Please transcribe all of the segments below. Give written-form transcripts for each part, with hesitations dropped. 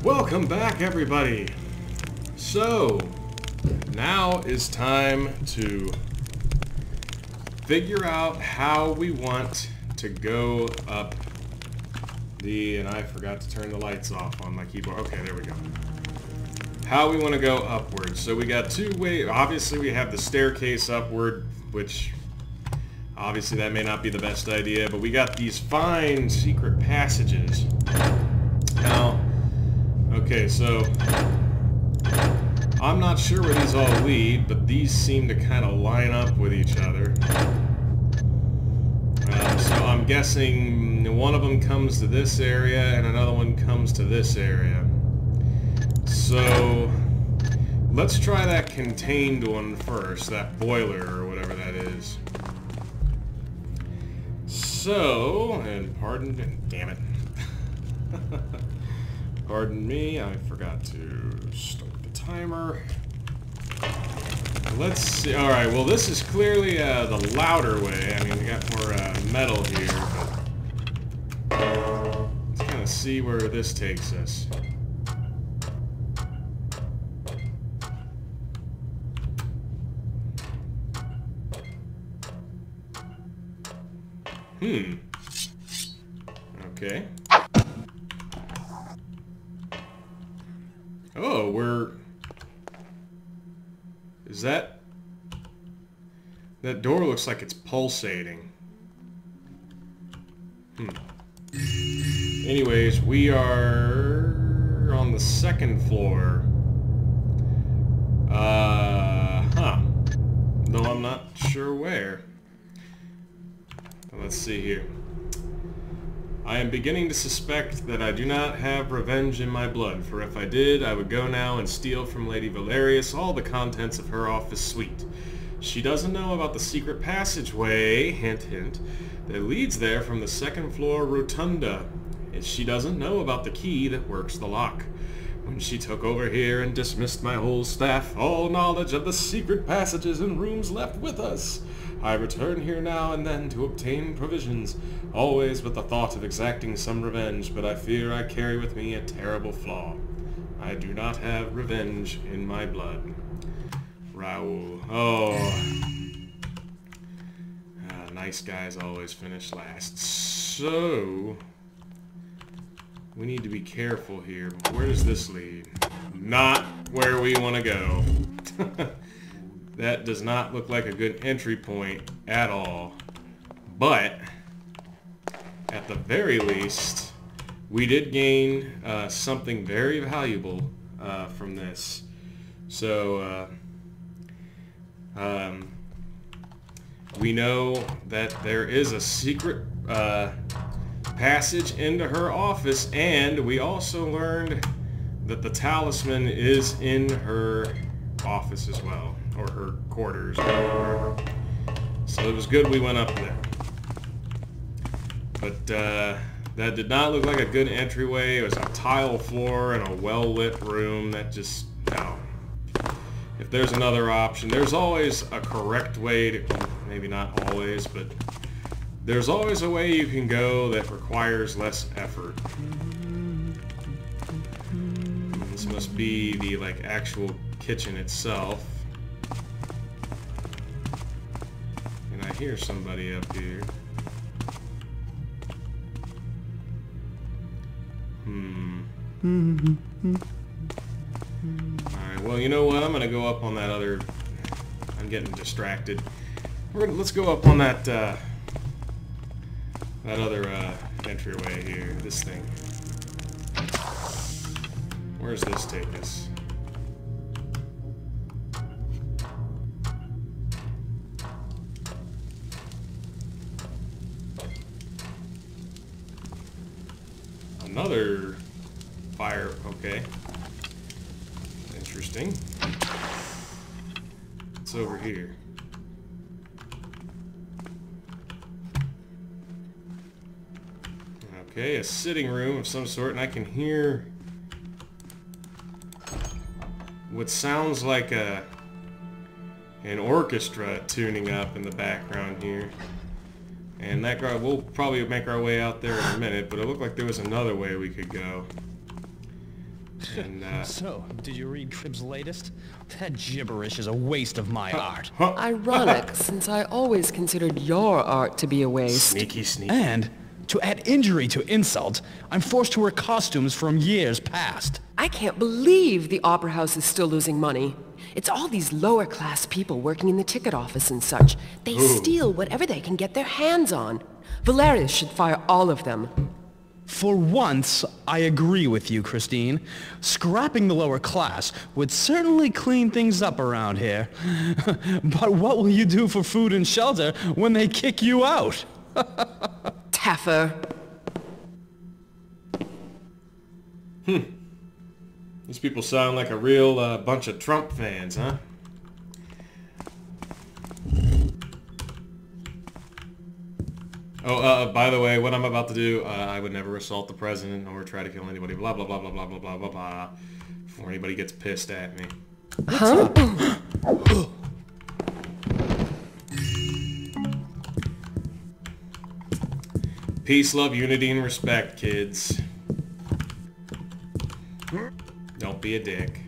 Welcome back, everybody. So, now is time to figure out how we want to go up the, and I forgot to turn the lights off on my keyboard. Okay, there we go. How we want to go upwards. So we got two ways. Obviously, we have the staircase upward, which obviously that may not be the best idea, but we got these fine secret passages. Now, okay, so I'm not sure where these all lead, but these seem to kind of line up with each other. So I'm guessing one of them comes to this area and another one comes to this area. So let's try that contained one first, that boiler or whatever that is. So, and pardon, damn it. Pardon me, I forgot to start the timer. Let's see. Alright, well this is clearly the louder way. I mean, we got more metal here, but let's kind of see where this takes us. Okay. Oh, is that door looks like it's pulsating. Anyways, we are on the second floor. Though I'm not sure where. Let's see here. I am beginning to suspect that I do not have revenge in my blood, for if I did, I would go now and steal from Lady Valerius all the contents of her office suite. She doesn't know about the secret passageway, hint hint, that leads there from the second floor rotunda. And she doesn't know about the key that works the lock. When she took over here and dismissed my whole staff, all knowledge of the secret passages and rooms left with us. I return here now and then to obtain provisions, always with the thought of exacting some revenge, but I fear I carry with me a terrible flaw. I do not have revenge in my blood. Raoul. Oh. Nice guys always finish last. So, we need to be careful here. Where does this lead? Not where we want to go. That does not look like a good entry point at all. But, at the very least, we did gain something very valuable from this. So, we know that there is a secret passage into her office, and we also learned that the talisman is in her office as well. Or her quarters. So it was good we went up there. But that did not look like a good entryway. It was a tile floor and a well-lit room. That just, no. If there's another option, there's always a correct way to, maybe not always, but there's always a way you can go that requires less effort. This must be the actual kitchen itself. I hear somebody up here. Alright, well, you know what? I'm gonna go up on that other... I'm getting distracted. Let's go up on that, that other, entryway here. This thing. Where's this take us? Another fire, okay. Interesting. It's over here. Okay, a sitting room of some sort, and I can hear what sounds like an orchestra tuning up in the background here. And that guy, we'll probably make our way out there in a minute, but it looked like there was another way we could go. And, So, did you read Crib's latest? That gibberish is a waste of my art. Ironic, since I always considered your art to be a waste. Sneaky, sneaky. And, to add injury to insult, I'm forced to wear costumes from years past. I can't believe the Opera House is still losing money. It's all these lower-class people working in the ticket office and such. They steal whatever they can get their hands on. Valerius should fire all of them. For once, I agree with you, Christine. Scrapping the lower class would certainly clean things up around here. But what will you do for food and shelter when they kick you out? Taffer. These people sound like a real bunch of Trump fans, huh? Oh, by the way, what I'm about to do, I would never assault the president or try to kill anybody, blah, blah, blah, blah, blah, blah, blah, blah, blah, before anybody gets pissed at me. Huh? Peace, love, unity, and respect, kids. Don't be a dick.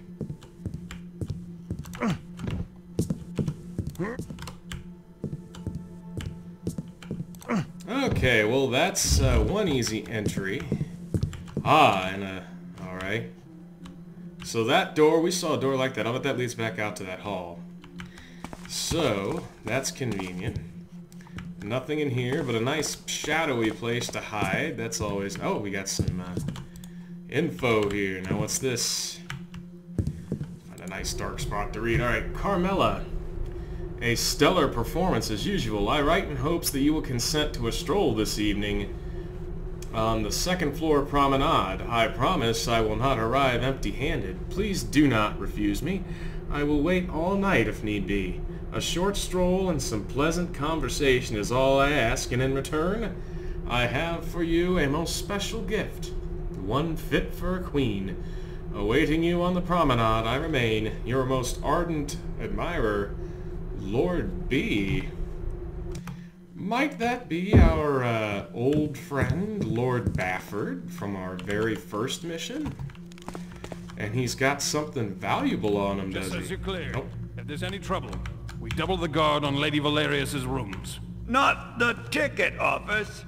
Okay, well that's one easy entry. Alright. So that door, we saw a door like that. I'll bet that leads back out to that hall. So, that's convenient. Nothing in here, but a nice shadowy place to hide. That's always... Oh, we got some info here. Now what's this? Find a nice dark spot to read. Alright, Carmela. A stellar performance as usual. I write in hopes that you will consent to a stroll this evening on the second floor promenade. I promise I will not arrive empty-handed. Please do not refuse me. I will wait all night if need be. A short stroll and some pleasant conversation is all I ask, and in return, I have for you a most special gift, one fit for a queen. Awaiting you on the promenade, I remain your most ardent admirer, Lord B. Might that be our old friend, Lord Bafford, from our very first mission? And he's got something valuable on him, does he? Just as you're clear, Nope. if there's any trouble, we double the guard on Lady Valerius's rooms. Not the ticket office.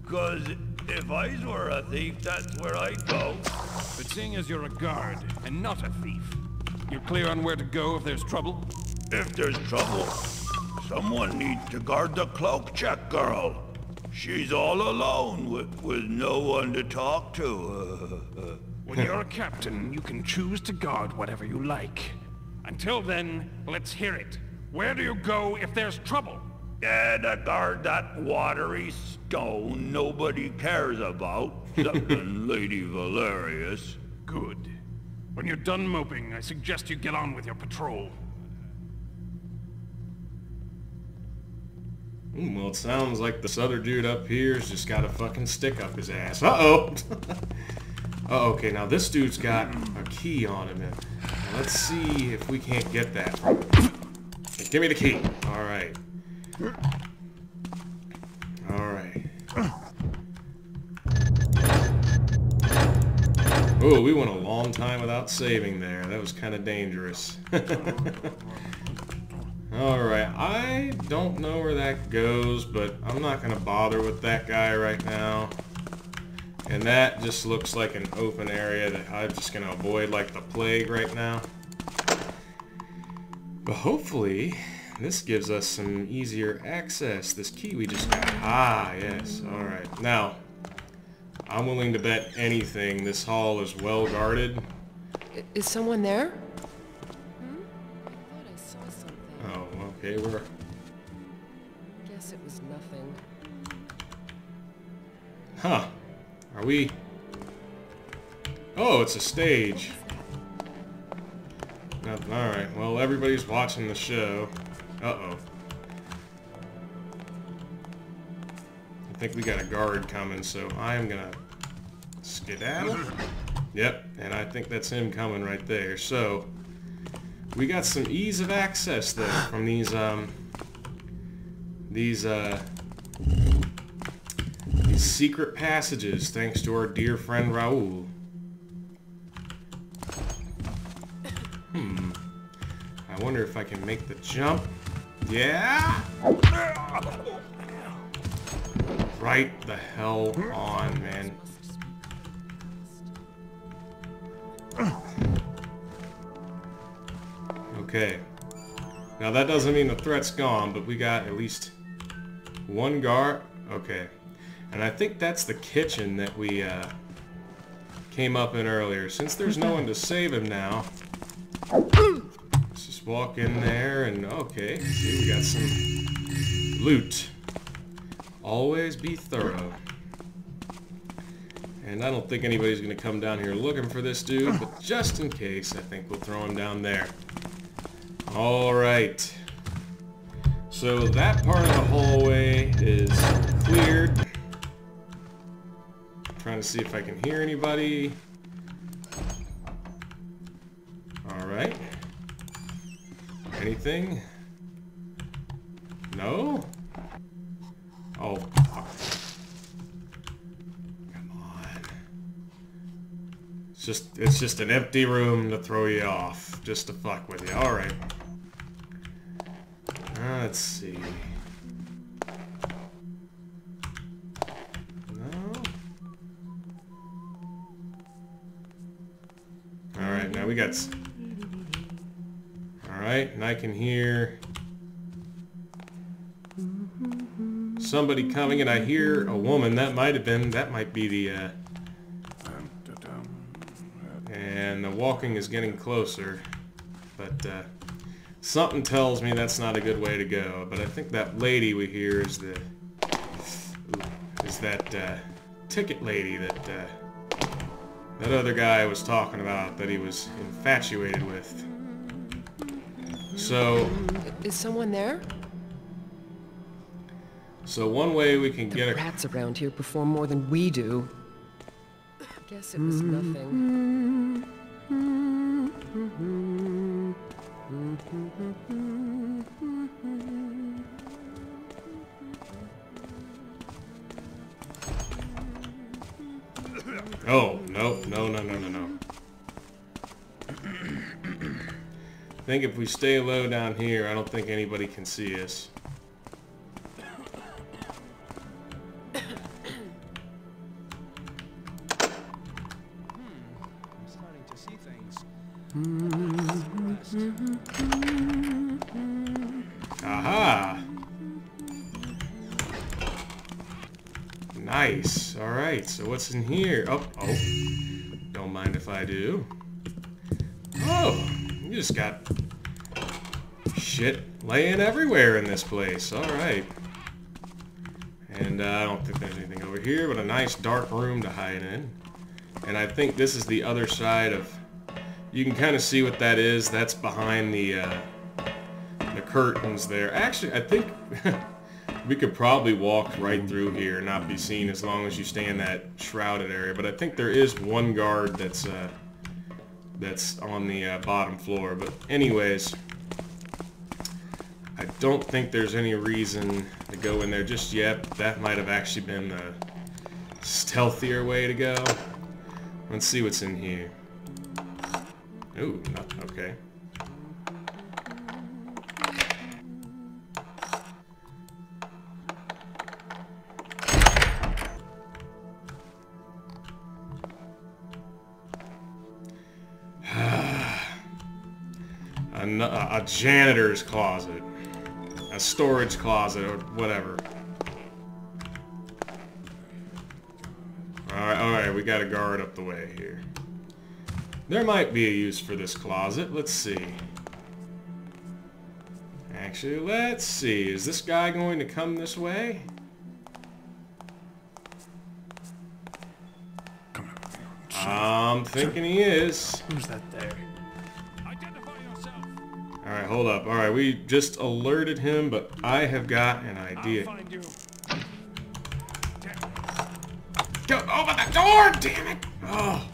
'Cause if I were a thief, that's where I'd go. But seeing as you're a guard and not a thief, you're clear on where to go if there's trouble? If there's trouble, someone needs to guard the cloak check girl. She's all alone with no one to talk to. When you're a captain, you can choose to guard whatever you like. Until then, let's hear it. Where do you go if there's trouble? Yeah, to guard that watery stone nobody cares about. Something Lady Valerius. Good. When you're done moping, I suggest you get on with your patrol. Well, it sounds like this other dude up here's just got a fucking stick up his ass. Uh-oh! Oh, okay, now this dude's got a key on him. Now, let's see if we can't get that. Give me the key. Alright. Alright. Oh, we went a long time without saving there. That was kind of dangerous. Alright, I don't know where that goes, but I'm not going to bother with that guy right now. And that just looks like an open area that I'm just going to avoid like the plague right now. But hopefully, this gives us some easier access. This key we just got. Ah, yes. Alright. Now, I'm willing to bet anything this hall is well guarded. Is someone there? I thought I saw something. Oh, okay, we're... Guess it was nothing. Huh. Are we... Oh, it's a stage. Nothing. Alright, well, everybody's watching the show. Uh-oh. I think we got a guard coming, so I am gonna skedaddle. Yep, and I think that's him coming right there. So, we got some ease of access, though, from these secret passages, thanks to our dear friend Raoul. I wonder if I can make the jump. Yeah! Right the hell on, man. Okay. Now that doesn't mean the threat's gone, but we got at least one guard. Okay. And I think that's the kitchen that we came up in earlier. Since there's no one to save him now, let's just walk in there and okay. See, we got some loot. Always be thorough. And I don't think anybody's gonna come down here looking for this dude, but just in case, I think we'll throw him down there. Alright. So that part of the hallway is cleared. Trying to see if I can hear anybody. Alright. Anything? No? Oh, fuck. Come on. It's just an empty room to throw you off. Just to fuck with you. Alright. Let's see. No? Alright, now we got... Alright, and I can hear... somebody coming, and I hear a woman. That might be the, and the walking is getting closer, but, something tells me that's not a good way to go, but I think that lady we hear is that ticket lady that that other guy was talking about that he was infatuated with. So... Is someone there? So one way we can get The rats around here perform more than we do. Guess it was nothing. Oh, no. I think if we stay low down here, I don't think anybody can see us. Aha! Nice. Alright, so what's in here? Oh. Don't mind if I do. Oh! You just got shit laying everywhere in this place. Alright. And I don't think there's anything over here, but a nice dark room to hide in. And I think this is the other side of... You can kind of see what that is. That's behind the curtains there. Actually, I think we could probably walk right through here and not be seen as long as you stay in that shrouded area. But I think there is one guard that's on the bottom floor. But anyways, I don't think there's any reason to go in there just yet. That might have actually been the stealthier way to go. Let's see what's in here. Ooh, nothing. Okay. A janitor's closet. A storage closet or whatever. Alright, we got a guard up the way here. There might be a use for this closet. Let's see. Actually, let's see. Is this guy going to come this way? Come on. I'm thinking he is. Who's that there? Identify yourself. Alright, hold up. Alright, we just alerted him, but I have got an idea. I'll find you. Go open the door, damn it! Oh.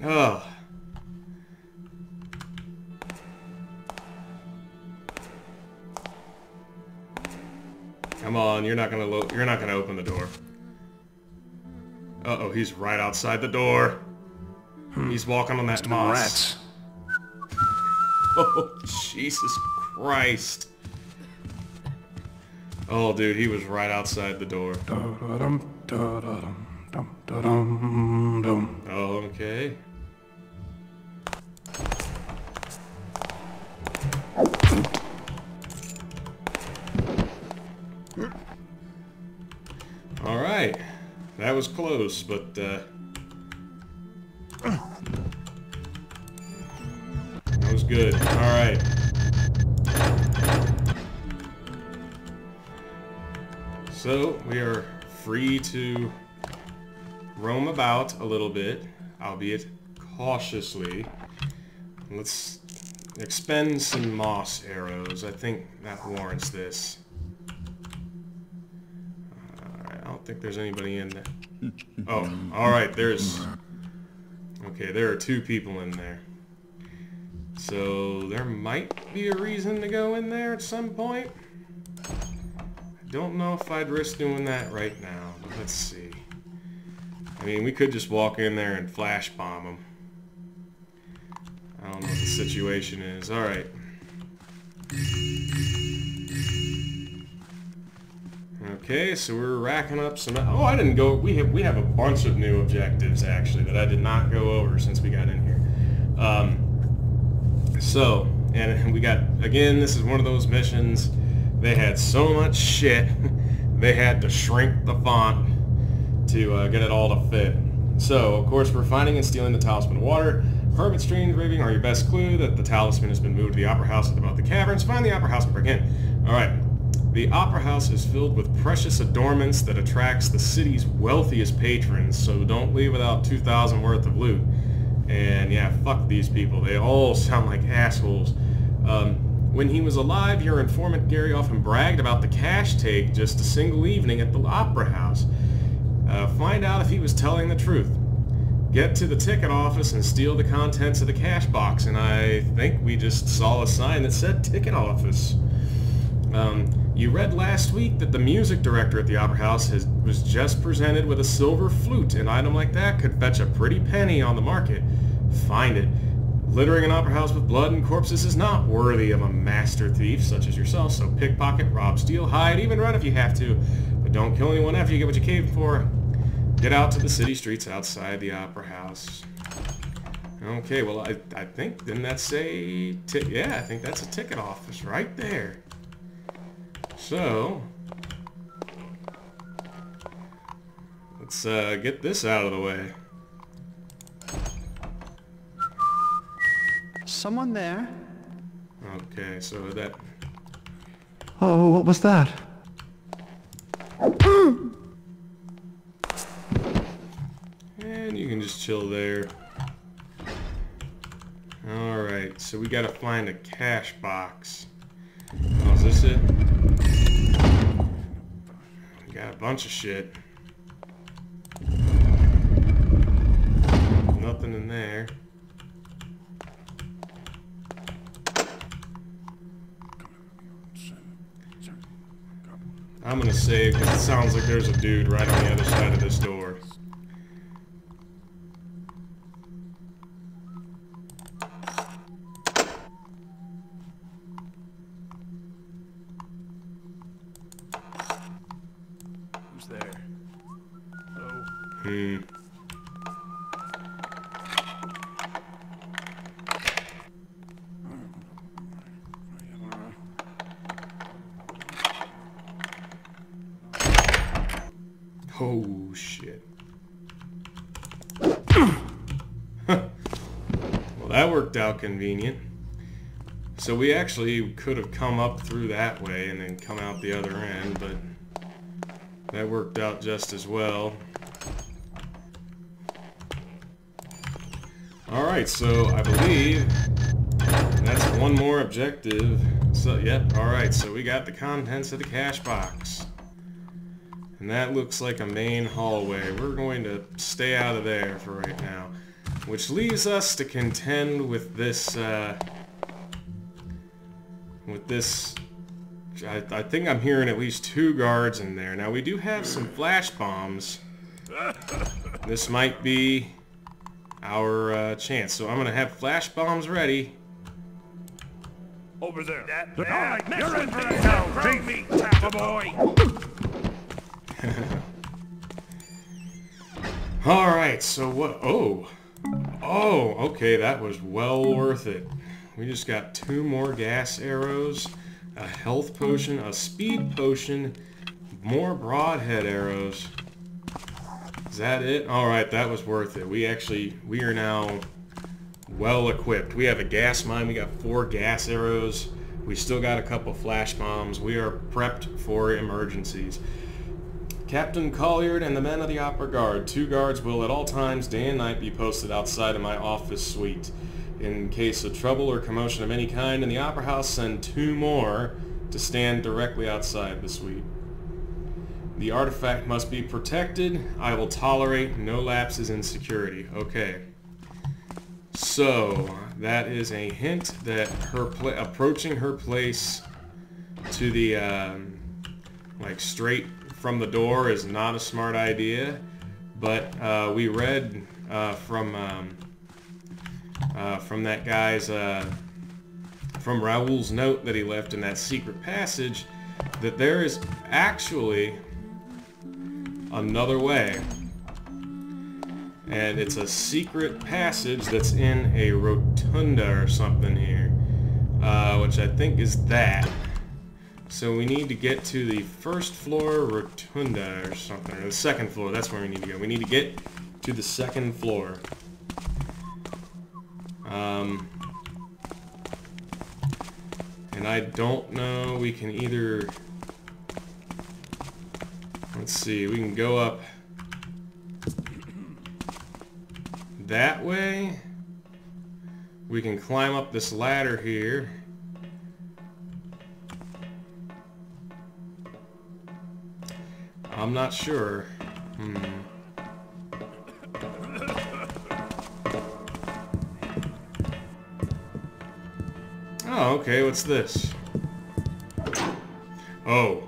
Oh. Come on, you're not gonna open the door. Uh-oh, he's right outside the door. He's walking on that moss. Rats. Oh, Jesus Christ. Oh, dude, he was right outside the door. Oh, okay. Alright. That was close, but, that was good. Alright. So, we are free to roam about a little bit, albeit cautiously. Let's expend some moss arrows. I think that warrants this. Alright, I don't think there's anybody in there. Oh, alright, there's... Okay, there are 2 people in there. So, there might be a reason to go in there at some point. I don't know if I'd risk doing that right now, but let's see. I mean, we could just walk in there and flash bomb them. I don't know what the situation is. Alright. Okay, so we're racking up some... Oh, I didn't go... We have a bunch of new objectives, actually, that I did not go over since we got in here. So, and we got... Again, this is one of those missions. They had so much shit, they had to shrink the font to get it all to fit. So, of course, we're finding and stealing the talisman of water. Hermit streams raving are your best clue that the talisman has been moved to the opera house at about the caverns. Find the opera house and break in. Alright. The opera house is filled with precious adornments that attracts the city's wealthiest patrons, so don't leave without 2,000 worth of loot. And yeah, fuck these people. They all sound like assholes. When he was alive, your informant Gary often bragged about the cash take just a single evening at the opera house. Find out if he was telling the truth. Get to the ticket office and steal the contents of the cash box, and I think we just saw a sign that said ticket office. You read last week that the music director at the opera house was just presented with a silver flute. An item like that could fetch a pretty penny on the market. Find it. Littering an opera house with blood and corpses is not worthy of a master thief such as yourself, so pickpocket, rob, steal, hide, even run if you have to. But don't kill anyone after you get what you came for. Get out to the city streets outside the opera house. Okay, well, I think, didn't that say... Yeah, I think that's a ticket office right there. So... let's get this out of the way. Someone there? Okay, so that... Oh, what was that? And you can just chill there. Alright, so we gotta find a cash box. Oh, is this it? We got a bunch of shit. Nothing in there. I'm gonna save because it sounds like there's a dude right on the other side of this door. Who's there? Oh. Oh, shit. Well, that worked out convenient. So we actually could have come up through that way and then come out the other end, but that worked out just as well. Alright, so I believe that's one more objective. So, yep, alright, so we got the contents of the cash box. And that looks like a main hallway. We're going to stay out of there for right now. Which leaves us to contend with this, I think I'm hearing at least 2 guards in there. Now we do have some flash bombs. This might be our chance. So I'm gonna have flash bombs ready. Over there. All right, you're in for it now. Throw me, Tapper boy. All right. So what? Oh, okay. That was well worth it. We just got 2 more gas arrows, a health potion, a speed potion, more broadhead arrows. Is that it? Alright, that was worth it. We are now well equipped. We have a gas mine, we got 4 gas arrows, we still got a couple flash bombs. We are prepped for emergencies. Captain Colliard and the men of the Opera Guard. 2 guards will at all times, day and night, be posted outside of my office suite. In case of trouble or commotion of any kind in the Opera House, send 2 more to stand directly outside the suite. The artifact must be protected. I will tolerate no lapses in security. Okay. So, that is a hint that approaching her place to the, like, straight from the door is not a smart idea. But, we read, from that guy's, from Raoul's note that he left in that secret passage, that there is actually another way, and it's a secret passage that's in a rotunda or something here, which I think is that. So we need to get to the 1st floor rotunda or something, or the 2nd floor. That's where we need to go. We need to get to the 2nd floor. And I don't know, we can either, let's see, we can go up that way. We can climb up this ladder here. I'm not sure. Oh, okay, what's this? Oh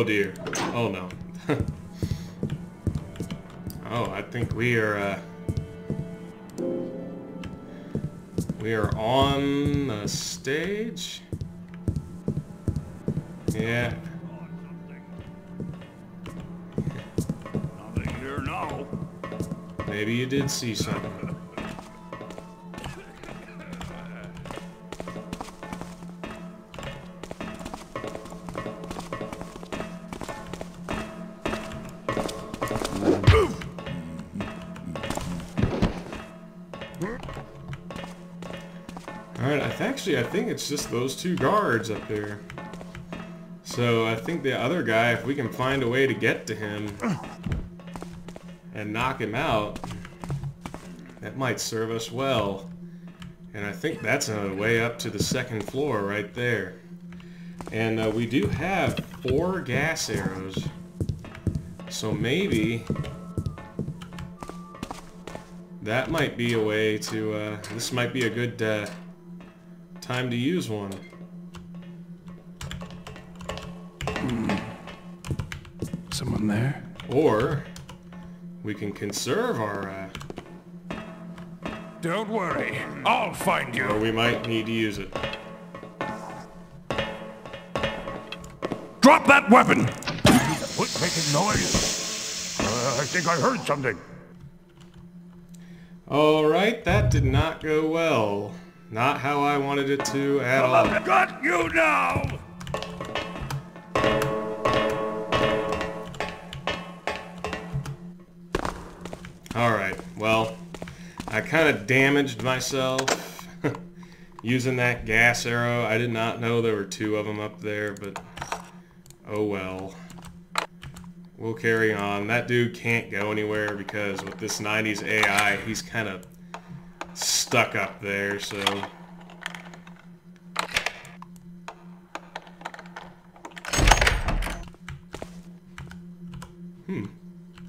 dear. Oh no. Oh, I think we are on the stage. Yeah. Nothing here now. Maybe you did see something. Alright, I think it's just those 2 guards up there. So I think the other guy, if we can find a way to get to him and knock him out, that might serve us well. And I think that's a way up to the 2nd floor right there. And we do have 4 gas arrows. So maybe that might be a way to, this might be a good time to use one. Someone there? Or we can conserve our, Don't worry, I'll find you. or we might need to use it. Drop that weapon! Quit making noise. I think I heard something. Alright, that did not go well. Not how I wanted it to at all. Got you now! Alright, well, I kind of damaged myself using that gas arrow. I did not know there were 2 of them up there, but oh well. We'll carry on. That dude can't go anywhere because with this 90s AI, he's kind of stuck up there, so...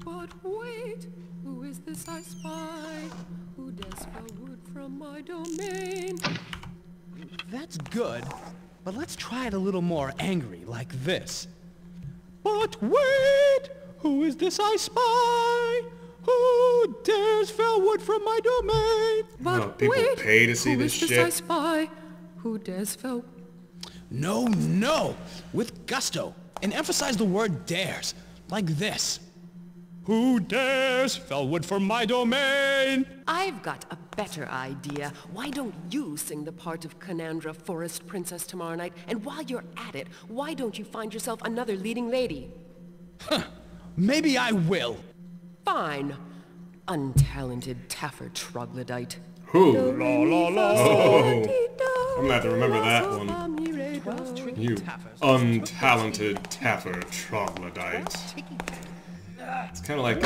But wait, who is this I spy? Who dares fell wood from my domain? That's good, but let's try it a little more angry, like this. But wait, who is this I spy? Who dares fell firewood from my domain. But Oh, people wait, pay to see who this is this shit? I spy? Who dares fell? No, no, with gusto, and emphasize the word dares, like this. Who dares fell wood from my domain? I've got a better idea. Why don't you sing the part of Canandra, Forest Princess, tomorrow night? And while you're at it, why don't you find yourself another leading lady? Maybe I will. Fine. Untalented Taffer troglodyte. Who? La la la. Oh, I'm gonna have to remember that one. You untalented Taffer troglodyte. It's kind of like it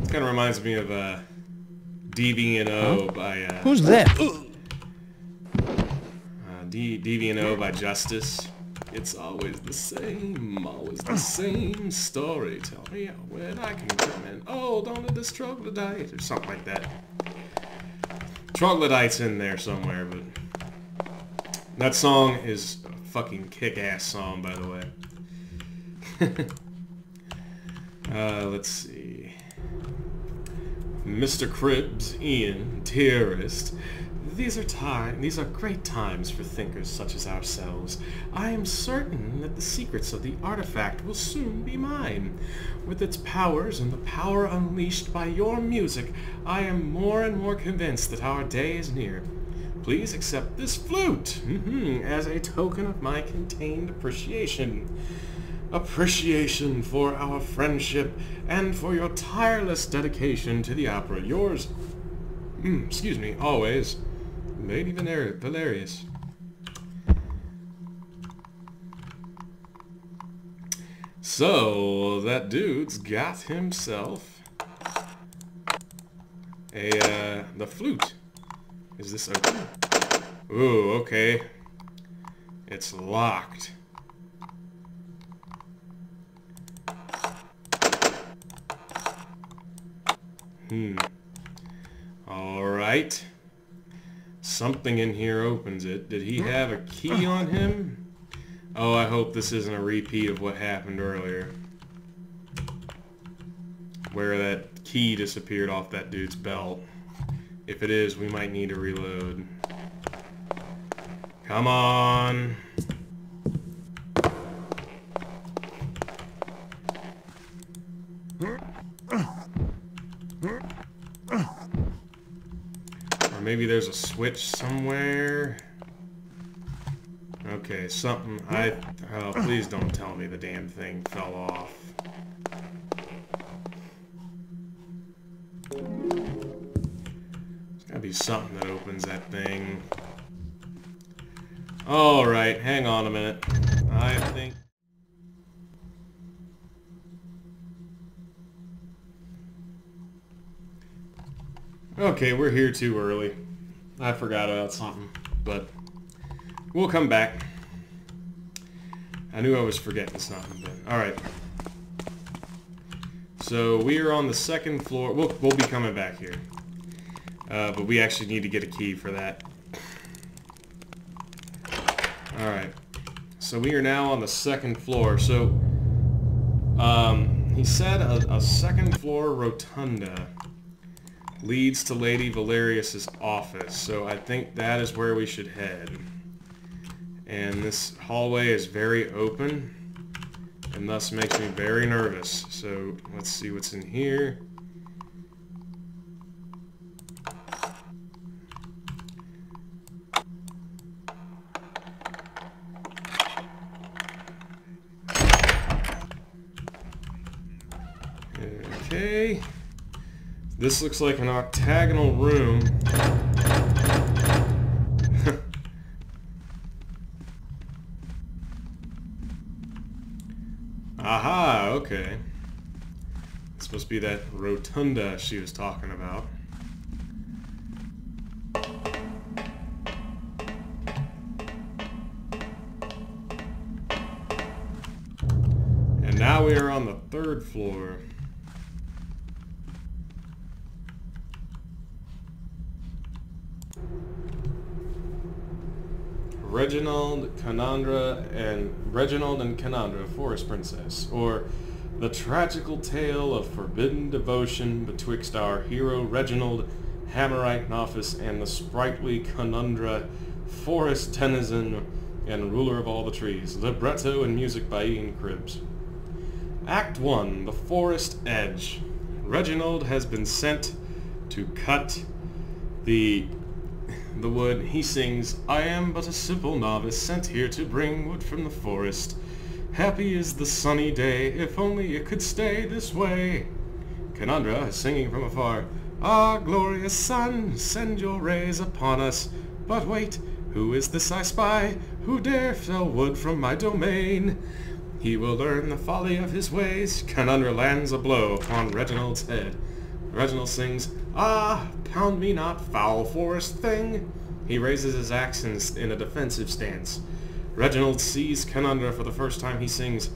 kind of reminds me of DV&O by Who's there? DV&O by Justice. It's always the same story. Tell me when I can come in. Oh, don't let this troglodyte, or something like that. Troglodyte's in there somewhere, but that song is a fucking kick-ass song, by the way. Let's see. Mr. Cribbs, Ian, dearest. These are great times for thinkers such as ourselves. I am certain that the secrets of the artifact will soon be mine. With its powers and the power unleashed by your music, I am more and more convinced that our day is near. Please accept this flute as a token of my contained appreciation. Appreciation for our friendship and for your tireless dedication to the opera. Yours, excuse me, always, Lady Valerius. So, that dude's got himself the flute. Is this open? Ooh, okay. It's locked. Alright. Something in here opens it. Did he have a key on him? Oh, I hope this isn't a repeat of what happened earlier, where that key disappeared off that dude's belt. If it is, we might need to reload. Come on! Or maybe there's a switch somewhere. Okay, something. Oh, please don't tell me the damn thing fell off. There's gotta be something that opens that thing. Alright, hang on a minute. I think... Okay, we're here too early. I forgot about something, but we'll come back. I knew I was forgetting something, but alright. So we are on the second floor. We'll be coming back here. But we actually need to get a key for that. Alright. So we are now on the second floor. So he said a second floor rotunda leads to Lady Valerius's office. So I think that is where we should head. And this hallway is very open, and thus makes me very nervous. So let's see what's in here. Okay. This looks like an octagonal room. Aha, okay. This must be that rotunda she was talking about. And now we are on the third floor. Reginald and Canandra, Forest Princess, or the tragical tale of forbidden devotion betwixt our hero Reginald, Hammerite Novice, and the sprightly Canandra, forest denizen and ruler of all the trees. Libretto and music by Ian Cribbs. Act 1, The Forest Edge. Reginald has been sent to cut the wood. He sings, "I am but a simple novice, sent here to bring wood from the forest. Happy is the sunny day, if only it could stay this way." Canandra is singing from afar, "Ah, glorious sun, send your rays upon us. But wait, who is this I spy, who dare fell wood from my domain? He will learn the folly of his ways." Canandra lands a blow upon Reginald's head. Reginald sings, "Ah, pound me not, foul forest thing." He raises his axe in a defensive stance. Reginald sees Canandra for the first time. He sings,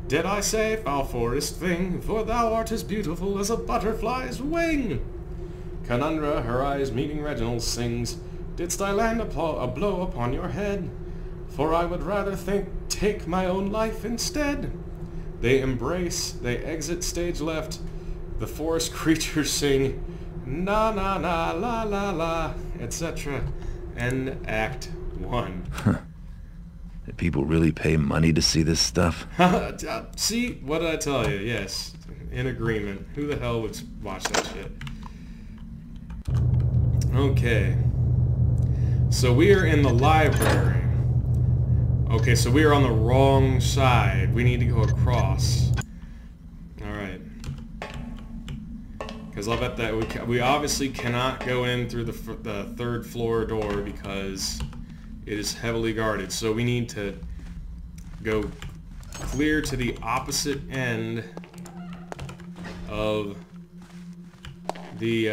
"Did I say, foul forest thing, for thou art as beautiful as a butterfly's wing." Canandra, her eyes meeting Reginald's, sings, "Didst I land a blow upon your head? For I would rather take my own life instead." They embrace, they exit stage left. The forest creatures sing, "Na na na la la la," etc. End Act 1. Did people really pay money to see this stuff? See, what did I tell you? Yes, in agreement. Who the hell would watch that shit? Okay. So we are in the library. Okay, so we are on the wrong side. We need to go across. Alright. Because I'll bet that we obviously cannot go in through the third floor door because it is heavily guarded. So we need to go clear to the opposite end of the...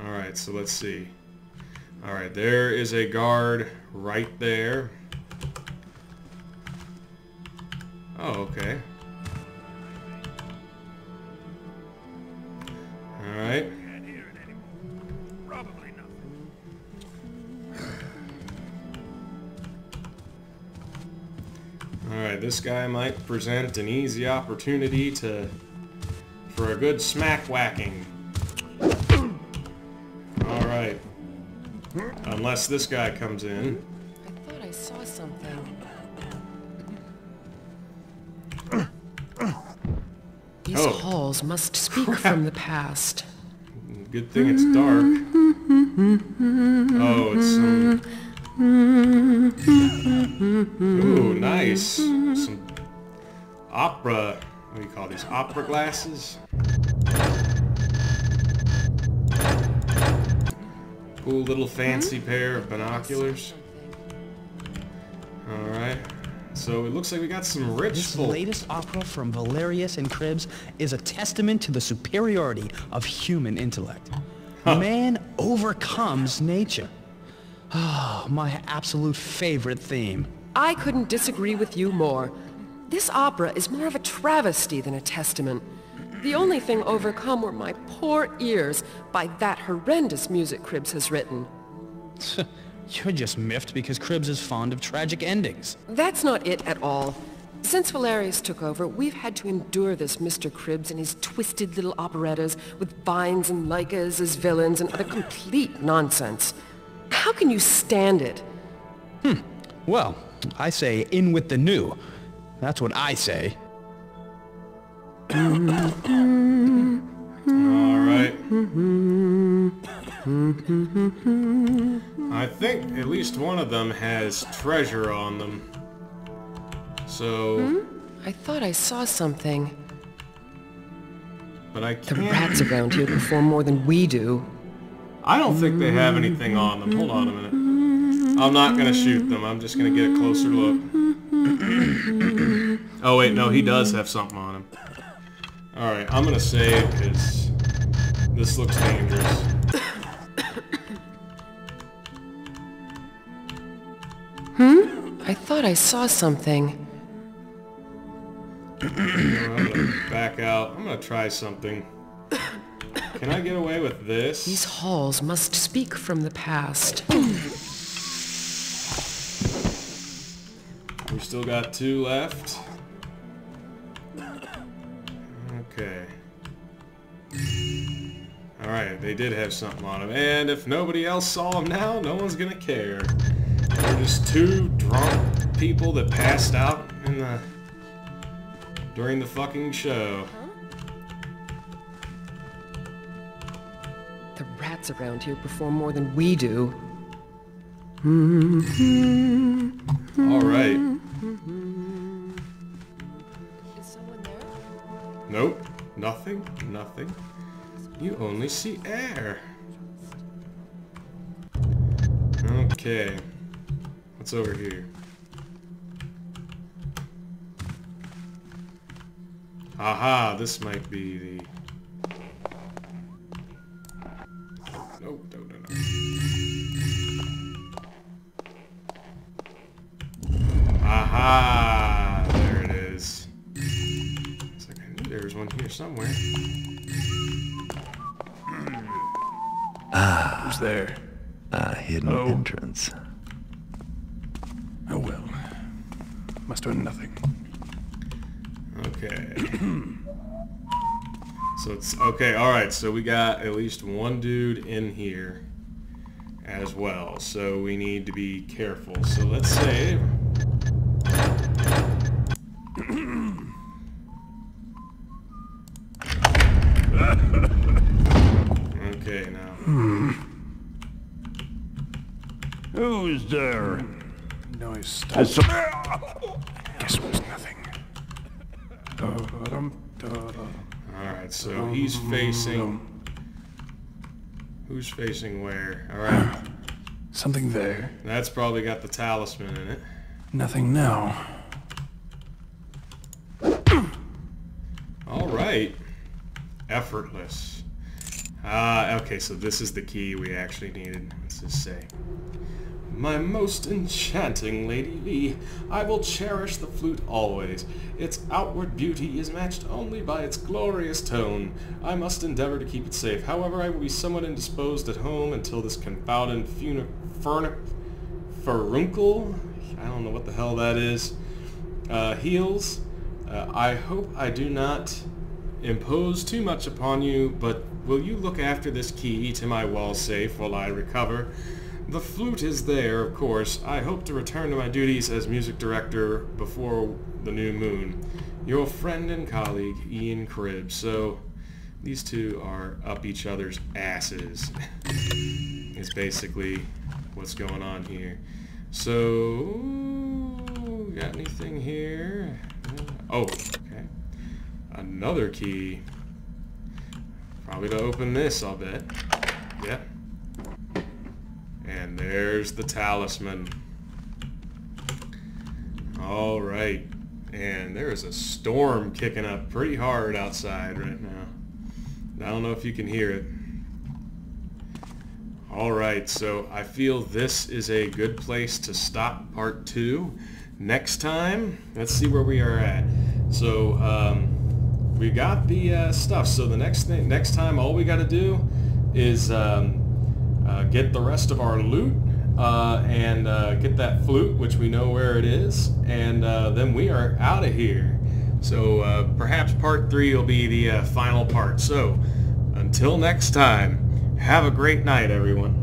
Alright, so let's see. Alright, there is a guard right there. Oh, okay. Alright. Can't hear it anymore. Probably nothing. Alright, this guy might present an easy opportunity for a good smack whacking. Alright. Unless this guy comes in. I thought I saw something. These halls must speak from the past. Good thing it's dark. Oh, it's some... Ooh, nice. Some opera... What do you call these? Opera glasses? Cool little fancy pair of binoculars. Alright. So it looks like we got some rich This folk. latest opera from Valerius and Cribbs is a testament to the superiority of human intellect. Man overcomes nature. Oh, my absolute favorite theme. I couldn't disagree with you more. This opera is more of a travesty than a testament. The only thing overcome were my poor ears by that horrendous music Cribbs has written. You're just miffed because Cribbs is fond of tragic endings. That's not it at all. Since Valerius took over, we've had to endure this Mr. Cribbs and his twisted little operettas with vines and lycas as villains and other complete nonsense. How can you stand it? Well, I say in with the new. That's what I say. Alright. I think at least one of them has treasure on them. So... I thought I saw something. But I The can't... rats around here perform more than we do. I don't think they have anything on them. Hold on a minute. I'm not gonna shoot them. I'm just gonna get a closer look. Oh wait, no, he does have something on him. Alright, I'm gonna save because this looks dangerous. I thought I saw something. I'm gonna back out. I'm gonna try something. Can I get away with this? These halls must speak from the past. We still got 2 left. Okay. Alright, they did have something on them. And if nobody else saw them now, no one's gonna care. They're just 2 drunk people that passed out in the... during the fucking show. The rats around here perform more than we do. Alright. Is someone there? Nope. Nothing. Nothing. You only see air. Okay. What's over here? Aha, this might be the... Nope, no. Aha! There it is. It's like I knew there was one here somewhere. Who's there? A hidden entrance. Oh well. Must have been nothing. Okay. So it's... Okay, alright, so we got at least one dude in here as well. So we need to be careful. So let's save. Okay, now. Who's there? Noise stopped. Has some... Guess it was nothing. Alright, so he's facing... Who's facing where? Alright. Something there. That's probably got the talisman in it. Nothing now. Alright. Effortless. Okay, so this is the key we actually needed. What's this say? My most enchanting Lady V, I will cherish the flute always. Its outward beauty is matched only by its glorious tone. I must endeavor to keep it safe. However, I will be somewhat indisposed at home until this confounded furuncle, I don't know what the hell that is, heals. I hope I do not impose too much upon you, but will you look after this key to my wall safe while I recover? The flute is there, of course. I hope to return to my duties as music director before the new moon. Your friend and colleague, Ian Cribb. So, these two are up each other's asses. Is basically what's going on here. So, got anything here? Oh, okay. Another key. Probably to open this, I'll bet. Yep. And there's the talisman. Alright. And there's a storm kicking up pretty hard outside right now. I don't know if you can hear it. Alright, so I feel this is a good place to stop part 2. Next time, let's see where we are at. So, we got the stuff. So the next time, all we got to do is get the rest of our loot and get that flute, which we know where it is, and then we are out of here. So perhaps part 3 will be the final part. So until next time, have a great night, everyone.